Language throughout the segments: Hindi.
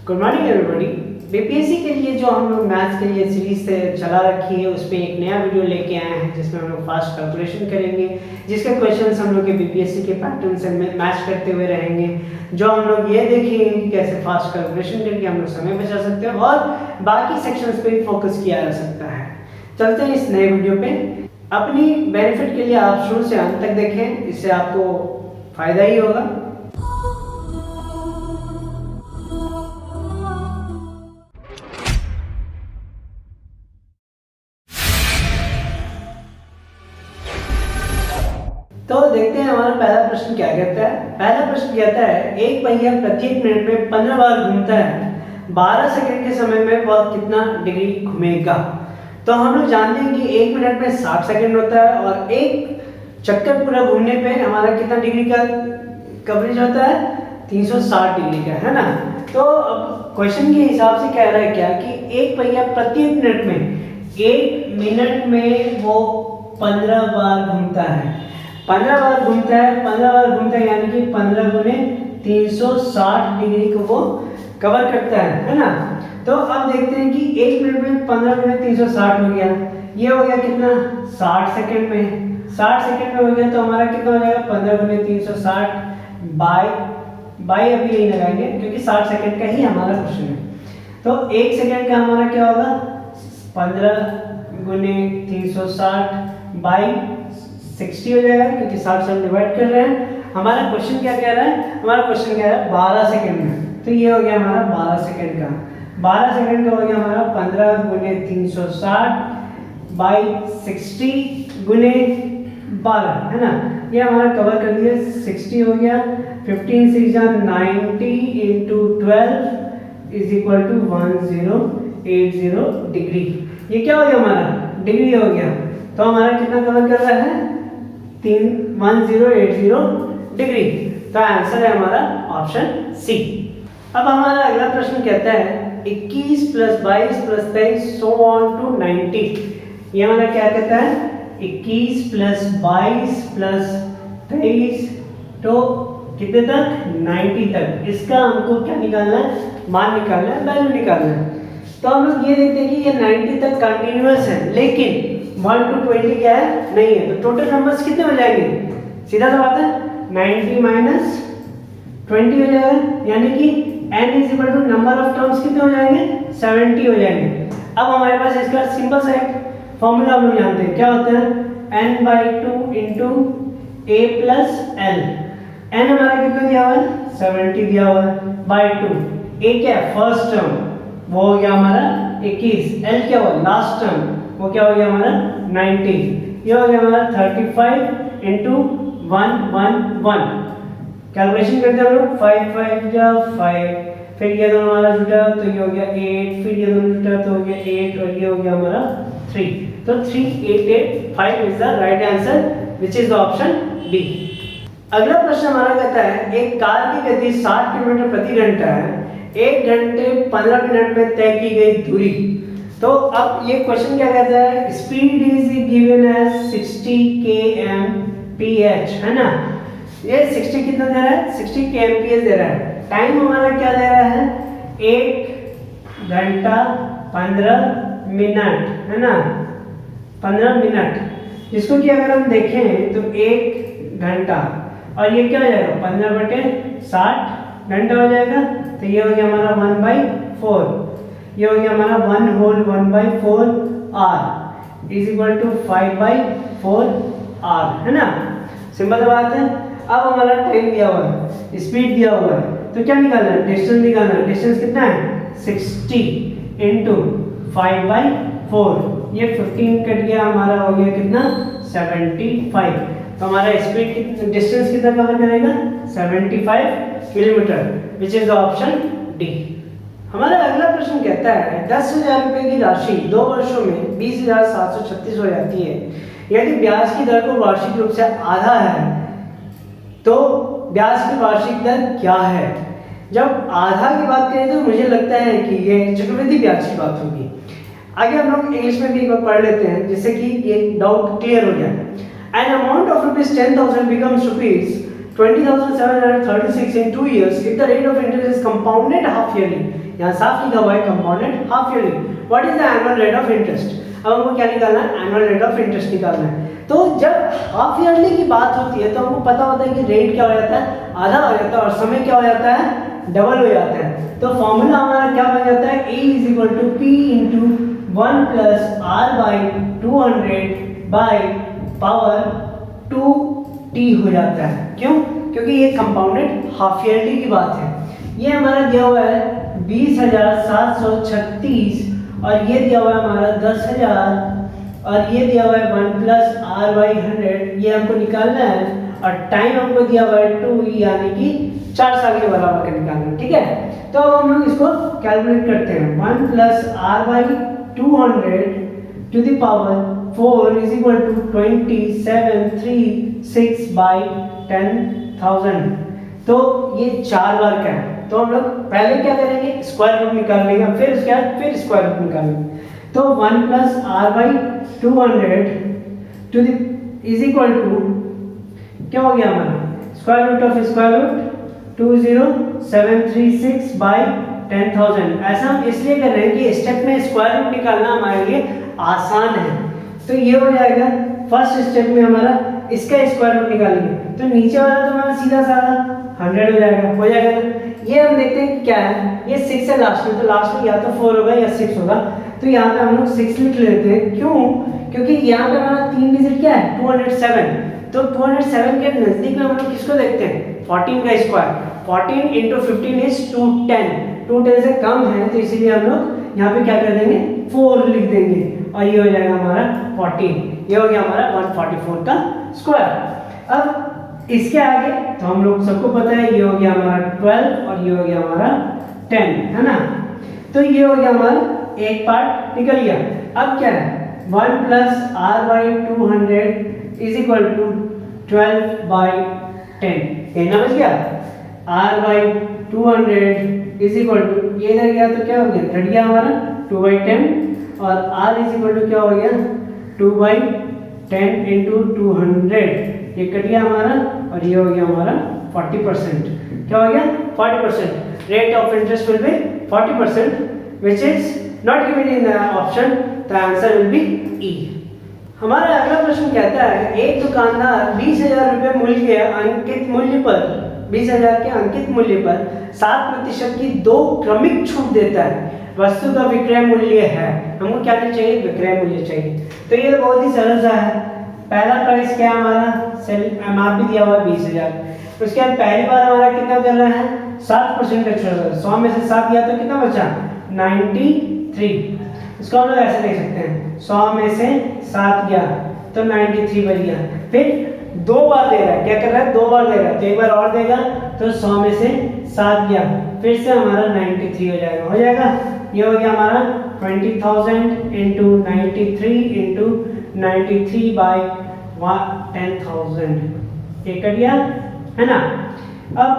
Good morning everybody. बीपीएससी के लिए जो हम लोग मैथ्स के लिए सीरीज से चला रखी है उस पर एक नया वीडियो लेके आए हैं जिसमें हम लोग फास्ट कैलकुलेशन करेंगे, जिसके क्वेश्चंस हम लोग के बीपीएससी के पैटर्न से मैच करते हुए रहेंगे। जो हम लोग ये देखेंगे कि कैसे फास्ट कैलकुलेशन करके हम लोग समय बचा सकते हैं और बाकी सेक्शंस पे भी फोकस किया जा सकता है। चलते हैं इस नए वीडियो पे। अपनी बेनिफिट के लिए आप शुरू से अंत तक देखें, इससे आपको फायदा ही होगा। तो देखते हैं हमारा पहला प्रश्न क्या कहता है। पहला प्रश्न कहता है एक पहिया प्रत्येक मिनट में 15 बार घूमता है, 12 सेकंड के समय में वह कितना डिग्री घूमेगा। तो हम लोग जानते हैं कि एक मिनट में 60 सेकंड होता है और एक चक्कर पूरा घूमने पे हमारा कितना डिग्री का कवरेज होता है, 360 डिग्री का, है ना। तो अब क्वेश्चन के हिसाब से कह रहा है क्या कि एक पहिया प्रत्येक मिनट में, एक मिनट में वो 15 बार घूमता है। 15 बार घूमता है, 15 बार घूमता है यानी कि 15 गुने 360 डिग्री को वो कवर करता है ना। तो अब देखते हैं कि एक मिनट में 15 गुने 360 हो गया, ये हो गया कितना, 60 सेकंड में। 60 सेकंड में हो गया तो हमारा कितना हो जाएगा, 15 गुने 360 बाई अभी यही लगाएंगे क्योंकि 60 सेकंड का ही हमारा क्वेश्चन है। तो एक सेकंड का हमारा क्या होगा, 15 गुने 360 बाई 60 हो जाएगा क्योंकि 60 से हम डिवाइड कर रहे हैं। हमारा क्वेश्चन क्या कह रहा है, हमारा क्वेश्चन कह रहा है 12 सेकंड में। तो ये हो गया हमारा 12 सेकंड का। 12 सेकंड का हो गया हमारा 15 गुने 360 बाई 60 गुने 12, है ना। ये हमारा कवर कर दिया, 60 हो गया, 15 6 जा 90 into 12 is equal to 1080 degree. ये क्या हो गया, हमारा डिग्री हो गया। तो हमारा कितना कवर कर रहा है, 1080 डिग्री। तो आंसर है हमारा ऑप्शन सी। अब हमारा अगला प्रश्न कहता है 21 plus 22 plus 23 so on to 90। ये हमारा क्या कहता है, 21 प्लस 22 प्लस 23 तो कितने तक, 90 तक। इसका हमको क्या निकालना है, मान निकालना है, वैल्यू निकालना है। तो हम लोग ये देखते हैं कि ये 90 तक कंटिन्यूअस है, लेकिन 1 to 20 क्या है, नहीं है। तो टोटल नंबर्स कितने हो जाएंगे, सीधा सा बात है, 90 माइनस 20 हो जाएगा, यानी कि n is equal to number of terms कितने हो जाएंगे, 70 हो जाएंगे। अब हमारे पास इसका सिंपल सा एक फॉर्मूला हम लोग जानते हैं, क्या होता है, n/2 into a plus l। n हमारा कितना दिया हुआ है, 70 दिया हुआ है, बाई 2। a क्या है, फर्स्ट टर्म, वो हो गया हमारा 21। l क्या हुआ, लास्ट टर्म, वो क्या हो गया हमारा 90। ये हो गया हमारा 35 इंटू 111। कैलकुलेशन करते हैं हम लोग, 5 5 जा 5, फिर ये दोनों हमारा जुटा तो ये हो गया 8, फिर ये दोनों जुटा तो हो गया 8 और ये हो गया हमारा 3। तो 3885 is the right answer which is the option D. अगला प्रश्न हमारा कहता है एक कार की गति 60 किलोमीटर प्रति घंटा है, 1 घंटे 15 मिनट में तय की गई दूरी। तो अब ये क्वेश्चन क्या कहता है, speed is given as 60 kmph, है ना। ये 60 कितना दे रहा है, 60 kmph दे रहा है। टाइम हमारा क्या दे रहा है, 1 घंटा 15 मिनट, है ना, 15 मिनट। जिसको कि अगर हम देखें तो 1 घंटा और ये क्या हो जाएगा, 15/60 घंटा हो जाएगा। तो ये हो गया हमारा 1/4, ये हो गया हमारा 1 whole 1/4 r is equal to 5/4 r, है ना। सिंपल बात है। अब हमारा टाइम दिया हुआ है, स्पीड दिया हुआ है, तो क्या निकालना है, डिस्टेंस निकालना है। डिस्टेंस कितना है, 60 इंटू 5/4, ये 15 कट गया, हमारा हो गया कितना, 75। तो हमारा स्पीड डिस्टेंस कितना कवर करेगा, 75 kilometre, which is the option D. हमारा अगला प्रश्न कहता है 10,000 रुपए की राशि 2 वर्षों में 20,736 हो जाती है। यदि ब्याज की दर को वार्षिक रूप से आधा है तो ब्याज की वार्षिक दर क्या है। जब आधा की बात करें तो मुझे लगता है कि ये चक्रवृद्धि ब्याज की बात होगी। आगे हम लोग इंग्लिश में भी एक बार पढ़ लेते हैं जिससे कि ये डाउट क्लियर हो जाए। An amount of ₹10,000 becomes ₹20,736 in 2 years if the rate of interest is compounded half yearly. यहाँ साफ लिखा हुआ है compounded half yearly. What is the annual rate of interest? अब हमको क्या निकालना है? एनुअल रेट ऑफ इंटरेस्ट निकालना है। तो जब हाफ ईयरली की बात होती है तो हमको पता होता है कि रेट क्या हो जाता है? आधा हो जाता है, और समय क्या हो जाता है? डबल हो जाता है। तो फॉर्मूला हमारा क्या बन जाता है? A = P × 1 + R/200 by power 2t हो जाता है। क्यों? क्योंकि ये कंपाउंडेड हाफ ईयरली की बात है। ये हमारा दिया हुआ है 20,736 और ये दिया हुआ है हमारा 10,000 और ये दिया हुआ है 1 + R/100, ये हमको निकालना है। और टाइम हमको दिया हुआ है 2, यानी कि 4 साल के बराबर का निकालना है। ठीक है, तो अब हम लोग इसको कैलकुलेट करते हैं। 1 + R/200 to the power 4 = 2736/10,000। तो ये 4 बार का है। तो हम लोग पहले क्या करेंगे? स्क्वायर रूट निकाल लेंगे, फिर उसके बाद फिर स्क्वायर रूट निकालेंगे। तो 1 + R/200 to the क्या हो गया हमारा? Square root of square root 2736/10,000। ऐसा हम इसलिए कर रहे हैं कि स्टेप में स्क्वायर रूट निकालना हमारे लिए आसान है। तो ये हो जाएगा फर्स्ट स्टेप में हमारा इसका स्क्वायर रूट निकालेंगे, तो नीचे वाला तो हमारा सीधा साधा 100 हो जाएगा ना। ये हम देखते हैं कि क्या है, ये 6 है लास्ट में, तो लास्ट में या तो 4 होगा या 6 होगा। तो यहाँ पे हम लोग 6 लिख लेते हैं। क्यों? क्योंकि यहाँ पे हमारा 3 डिजिट क्या है? 207। तो 207 के नजदीक में हम लोग किसको देखते हैं? 14 का स्क्वायर। 14 × 15 = 210। 210 से कम है, तो इसीलिए हम लोग यहाँ पे क्या कर देंगे? 4 लिख देंगे और ये हो जाएगा हमारा 14। ये हो गया हमारा 144 का स्क्वायर। अब इसके आगे तो हम लोग सबको पता है, ये हो गया हमारा 12 और ये हो गया हमारा 10, है ना। तो ये हो गया हमारा एक पार्ट निकल गया। अब क्या है? 1 + R/200 = 12/10। कहना बच गया। R/200 = ये इधर गया तो क्या हो गया? घट गया हमारा 2/10 और R क्या हो गया? 2/10 × 200। ये कट गया हमारा और ये हो गया हमारा 40%। क्या हो गया? 40%। Rate of interest will be 40%, which is not given in the option. The answer will be E. हमारा अगला प्रश्न कहता है, एक दुकानदार 20,000 रुपये मूल्य के अंकित मूल्य पर 20,000 के अंकित मूल्य पर 7% की 2 क्रमिक छूट देता है। वस्तु का विक्रय मूल्य है। हमको क्या चाहिए? विक्रय मूल्य चाहिए। तो ये बहुत ही सरल सा है। पहला प्राइस क्या है हमारा? सेल एमआरपी दिया हुआ है 20,000। उसके बाद पहली बार हमारा कितना कर रहा है? 7% का छूट। 100 में से 7 गया तो कितना बचा? 93। इसको हम लोग ऐसे देख सकते हैं, 100 में से 7 गया तो 93 बच गया। फिर 2 बार दे रहा है, क्या कर रहा है? 2 बार दे रहा है, तो एक बार और देगा तो 100 में से 7 गया, फिर से हमारा 93 हो जाएगा। ये हो गया हमारा 20,000 × 93 × 93/10,000। ये कट गया, है ना। अब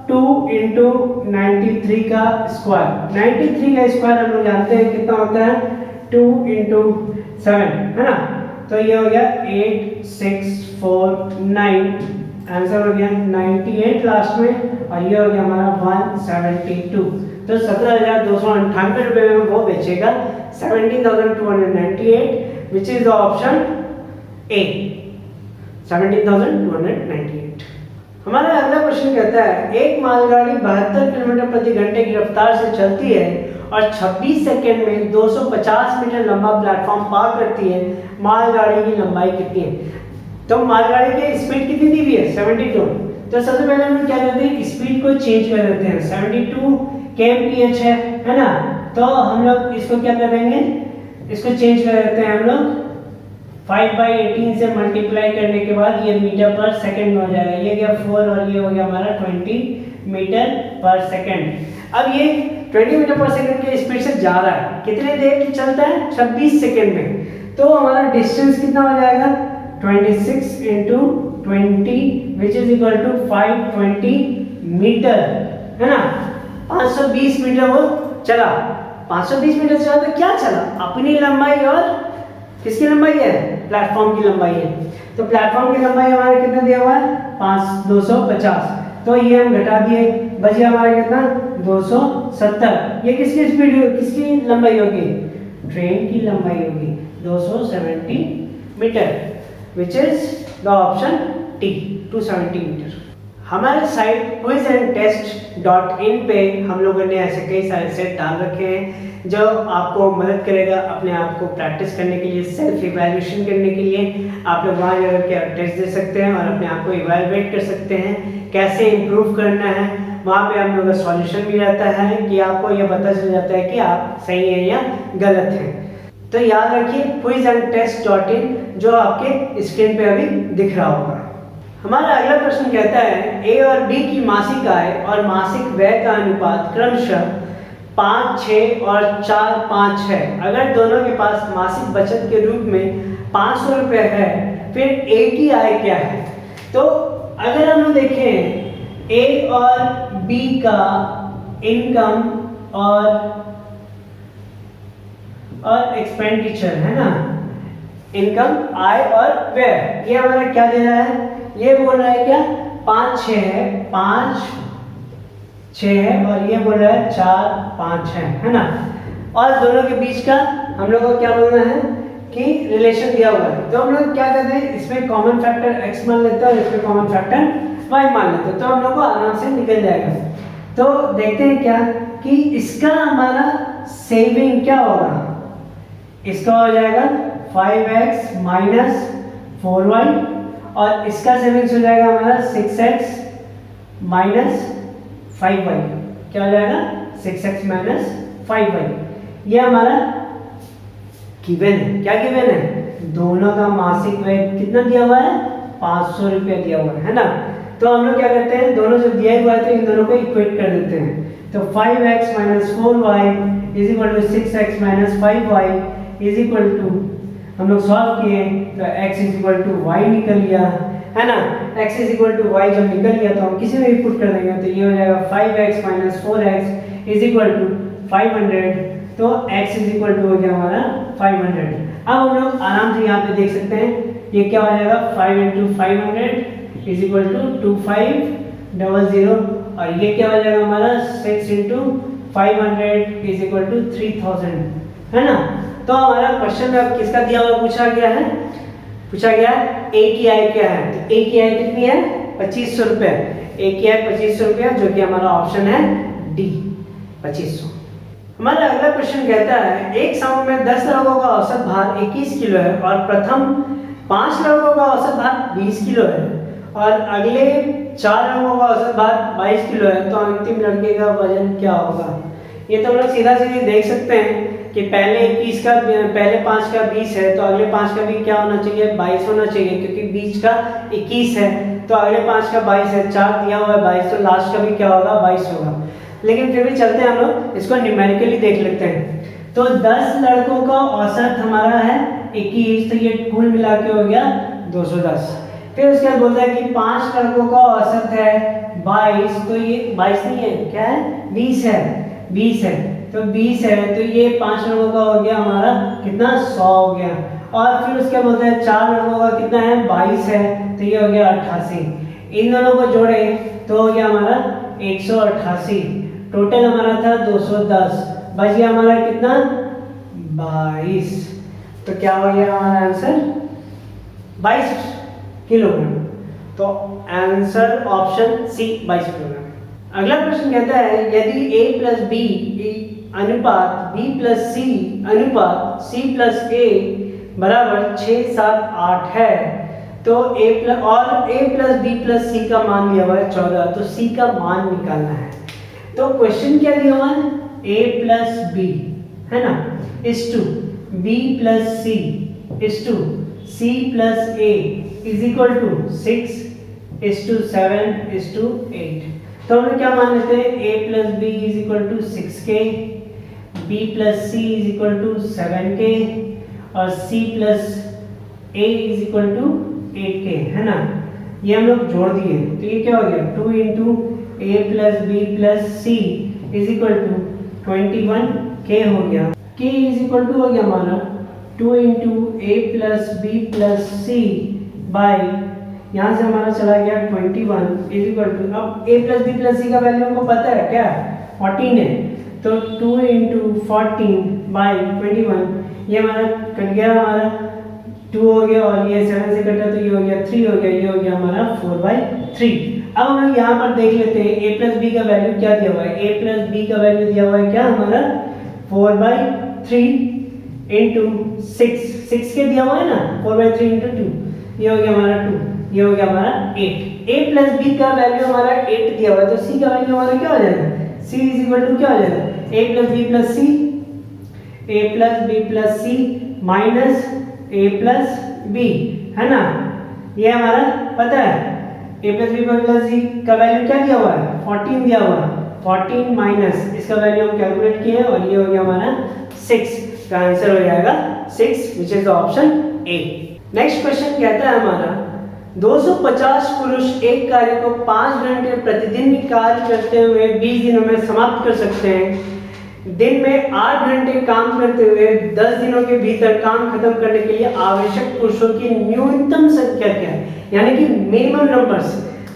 2 × 93 का स्क्वायर। 93 का स्क्वायर हम लोग जानते हैं कितना होता है? 2 × 7, है ना। तो ये हो गया 8649। आंसर हो गया 98 लास्ट में, और ये हो गया हमारा 172। तो 17,298 रुपये में वो बेचेगा 17,298, विच इज द ऑप्शन ए, 17,298। हमारा अगला प्रश्न कहता है, एक मालगाड़ी 72 किलोमीटर प्रति घंटे की रफ्तार से चलती है और 26 सेकंड में 250 मीटर लंबा प्लेटफॉर्म पार करती है। मालगाड़ी की लंबाई कितनी है? तो मालगाड़ी की स्पीड कितनी दी हुई है? 72। तो सबसे पहले हम क्या करते हैं? स्पीड को चेंज कर देते हैं। 72 kmph है ना। तो हम लोग इसको क्या करेंगे? इसको चेंज कर देते हैं हम लोग 5/18 से मल्टीप्लाई करने के बाद ये मीटर पर सेकंड में हो जाएगा। ये गया 4 और ये हो गया हमारा 20 मीटर पर सेकंड। अब ये 20 मीटर पर सेकंड की स्पीड से जा रहा है, कितने देर चलता है? 26 सेकंड में। तो हमारा डिस्टेंस कितना हो जाएगा? 26 × 20 which is equal to 520 metre, है ना। 520 मीटर वो चला। 520 मीटर चला तो क्या चला? अपनी लंबाई और किसकी लंबाई है? प्लेटफॉर्म की लंबाई है। तो प्लेटफॉर्म की लंबाई हमारे कितना दिया हुआ है? 250। तो ये हम घटा दिए, बची हमारा कितना 270। ये किसकी स्पीड किसकी लंबाई होगी, ट्रेन की लंबाई होगी 270 metre, which is the option T 270 metre. हमारे site quiz and test .in पे हम लोगों ने ऐसे कई सारे सेट डाल रखे हैं जो आपको मदद करेगा अपने आप को प्रैक्टिस करने के लिए, सेल्फ इवैल्यूएशन करने के लिए। आप लोग वहाँ जाकर के टेस्ट दे सकते हैं और अपने आप को इवैल्यूएट कर सकते हैं, कैसे इम्प्रूव करना है। वहाँ पे हम लोग का सॉल्यूशन भी रहता है कि आपको ये पता चल जाता है कि आप सही हैं या गलत हैं। तो याद रखिए क्विज एंड टेस्ट .in जो आपके स्क्रीन पे अभी दिख रहा होगा। हमारा अगला प्रश्न कहता है ए और बी की मासिक आय और मासिक व्यय का अनुपात क्रमशः 5, 6 और 4, 5 है। अगर दोनों के पास मासिक बचत के रूप में 500 रुपये है, फिर ए की आय क्या है। तो अगर हम देखें ए और बी का इनकम और एक्सपेंडिचर है ना, इनकम आय और व्यय, ये हमारा क्या दे रहा है, ये बोल रहा है क्या 5, 6 है, 5, 6 है और ये बोल रहा है 4, 5 है ना। और दोनों के बीच का हम लोग को क्या बोलना है कि रिलेशन दिया हुआ है। तो हम लोग क्या करते हैं, इसमें कॉमन फैक्टर x मान लेते हैं और इसमें कॉमन फैक्टर y मान लेते हैं, तो हम लोग को आराम से निकल जाएगा। तो देखते हैं क्या कि इसका हमारा सेविंग क्या होगा, इसका हो जाएगा 5x माइनस 4y और इसका सेविंग्स हो जाएगा हमारा 6x माइनस 5y। क्या हो जाएगा 6x माइनस 5y। ये हमारा गिवन है। क्या गिवन है, दोनों का मासिक व्यय कितना दिया हुआ है, 500 रुपया दिया हुआ है ना। तो हम लोग क्या करते हैं, दोनों जब दिया हुआ है तो इन दोनों को इक्वेट कर देते हैं। तो 5x minus 4y is equal to 6x minus 5y is equal to, हम लोग सॉल्व किए तो x is equal to y निकल गया है ना। x is equal to y जब निकल गया तो हम किसी में भी पुट कर देंगे, तो ये हो जाएगा 5x minus 4x is equal to 500। तो x इज इक्वल टू हो गया हमारा 500। अब हम लोग आराम से यहाँ पे देख सकते हैं ये क्या हो जाएगा, 5 इंटू 500 इज इक्वल टू 2500 और ये क्या हो जाएगा हमारा 6 इंटू 500 इज इक्वल टू 3000 है ना। तो हमारा क्वेश्चन में अब किसका दिया हुआ पूछा गया है, पूछा गया ए की आय क्या है। तो ए की आय कितनी है, 2500 रुपये। ए की आय 2500 रुपया, जो कि हमारा ऑप्शन है डी 2500। हमारा अगला क्वेश्चन कहता है एक समूह में 10 लोगों का औसत भार 21 किलो है और प्रथम 5 लोगों का औसत भार 20 किलो है और अगले 4 लोगों का औसत भार 22 किलो है, तो अंतिम लड़के का वजन क्या होगा। ये तो हम लोग सीधा सीधे देख सकते हैं कि पहले 21 का, पहले 5 का 20 है तो अगले 5 का भी क्या होना चाहिए, 22 होना चाहिए, क्योंकि बीच का 21 है तो अगले 5 का 22 है, 4 दिया हुआ है 22, तो लास्ट का भी क्या होगा 22 होगा। लेकिन फिर भी चलते हैं, हम लोग इसको न्यूमेरिकली देख लेते हैं। तो 10 लड़कों का औसत हमारा है 21, तो ये कुल मिला के हो गया 210। फिर उसके बाद बोलता है कि 5 लड़कों का औसत है 22, तो ये 22 नहीं है, क्या है 20 है, 20 है, तो 20 है, तो ये 5 लोगों का हो गया हमारा कितना 100 हो गया। और फिर उसके बोलते हैं 4 लोगों का कितना है 22 है, तो ये हो गया 88। इन दोनों को जोड़े तो हो गया हमारा 188। टोटल हमारा था 210, बच गया हमारा कितना 22। तो क्या हो गया हमारा आंसर 22 किलोग्राम। तो आंसर ऑप्शन सी 22 किलोग्राम। अगला प्रश्न कहता है यदि a प्लस बी अनुपात b प्लस सी अनुपात c प्लस a बराबर 6, 7, 8 है तो a plus b plus c का मान दिया हुआ है 14, तो c का मान निकालना है। तो क्वेश्चन क्या दिया हुआ है, a प्लस b है ना is to b plus c is to c plus a is equal to 6 is to 7 is to 8। तो हम क्या मान लेते हैं, a plus b is equal to 6k, b plus c is equal to 7k और c plus a is equal to 8k है ना। ये हम लोग जोड़ दिए तो ये क्या हो गया 2 into a plus b plus c is equal to 21k हो गया। k इज इक्वल टू हो गया हमारा 2 into a plus b plus c by यहाँ से हमारा चला गया 21 इज इक्वल टू, अब a plus B plus C का वैल्यू हमको पता है क्या 14 है, तो 2 इंटू 14 बाई 21, ये हमारा कट गया, हमारा 2 हो गया और ये 7 से कटा तो ये हो गया 3 हो गया, ये हो गया हमारा 4/3। अब हम लोग यहाँ पर देख लेते हैं a प्लस बी का वैल्यू क्या दिया हुआ है, a प्लस बी का वैल्यू दिया हुआ है क्या हमारा 4/3 इंटू 6 के दिया हुआ है ना, 4/3 इंटू 2, ये हो गया हमारा 2, ये हो गया हमारा 8। a प्लस बी का वैल्यू हमारा 8 दिया हुआ है, तो c का वैल्यू हमारा क्या हो जाएगा, c इज इक्वल टू क्या हो जाएगा a plus B plus C, a plus B plus C minus a plus B, है ना, ये हमारा पता है a plus B plus C का वैल्यू क्या दिया हुआ है 14 दिया हुआ है, 14 माइनस इसका वैल्यू हम कैलकुलेट किए और ये हो गया हमारा 6, का आंसर हो जाएगा 6 विच is the option A. Next question कहता है हमारा 250 पुरुष एक कार्य को 5 घंटे प्रतिदिन कार्य करते हुए 20 दिनों में समाप्त कर सकते हैं। दिन में 8 घंटे काम करते हुए 10 दिनों के भीतर काम खत्म करने के लिए आवश्यक पुरुषों की न्यूनतम संख्या क्या है, यानी कि मिनिमम नंबर्स।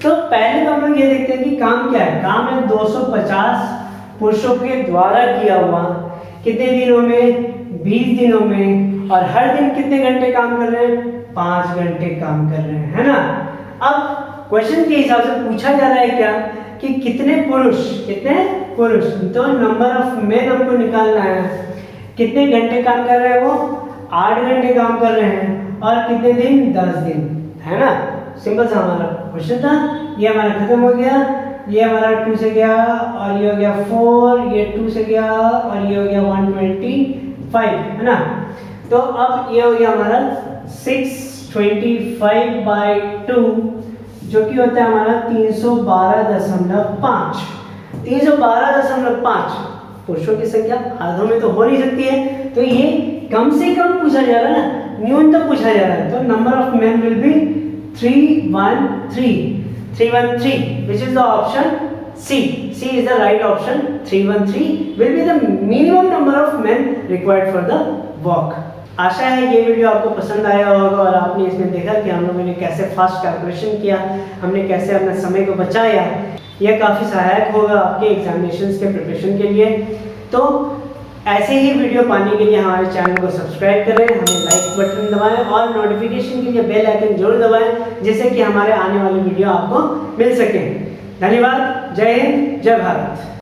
तो पहले तो हम लोग ये देखते हैं कि काम क्या है, काम है 250 पुरुषों के द्वारा किया हुआ, कितने दिनों में 20 दिनों में, और हर दिन कितने घंटे काम कर रहे हैं 5 घंटे काम कर रहे हैं, है ना। अब क्वेश्चन के हिसाब से पूछा जा रहा है क्या कि कितने पुरुष, तो नंबर ऑफ मेन हमको निकालना है, कितने घंटे काम कर रहे हैं वो 8 घंटे काम कर रहे हैं, और कितने दिन 10 दिन, है ना। सिंपल सा हमारा क्वेश्चन था, ये हमारा खत्म हो गया, ये हमारा 2 से गया और ये हो गया 4, ये 2 से गया और ये हो गया 125, है ना। तो अब ये हो गया हमारा 625/2 जो कि होता है हमारा 312.5। 312.5 पुरुषों की संख्या आधों में तो हो नहीं सकती है, तो ये कम से कम पूछा जा रहा है ना, न्यूनतम पूछा जा रहा है, तो number of men will be 313 which is the option C is the right option। 313 will be the minimum number of men required for the work। आशा है ये वीडियो आपको पसंद आया होगा और आपने इसमें देखा कि हम लोगों ने कैसे फास्ट कैलकुलेशन किया, हमने कैसे अपने समय को बचाया। यह काफ़ी सहायक होगा आपके एग्जामिनेशंस के प्रिपरेशन के लिए। तो ऐसे ही वीडियो पाने के लिए हमारे चैनल को सब्सक्राइब करें, हमें लाइक बटन दबाएं और नोटिफिकेशन के लिए बेल आइकन जरूर दबाएं, जिससे कि हमारे आने वाली वीडियो आपको मिल सके। धन्यवाद, जय हिंद, जय भारत।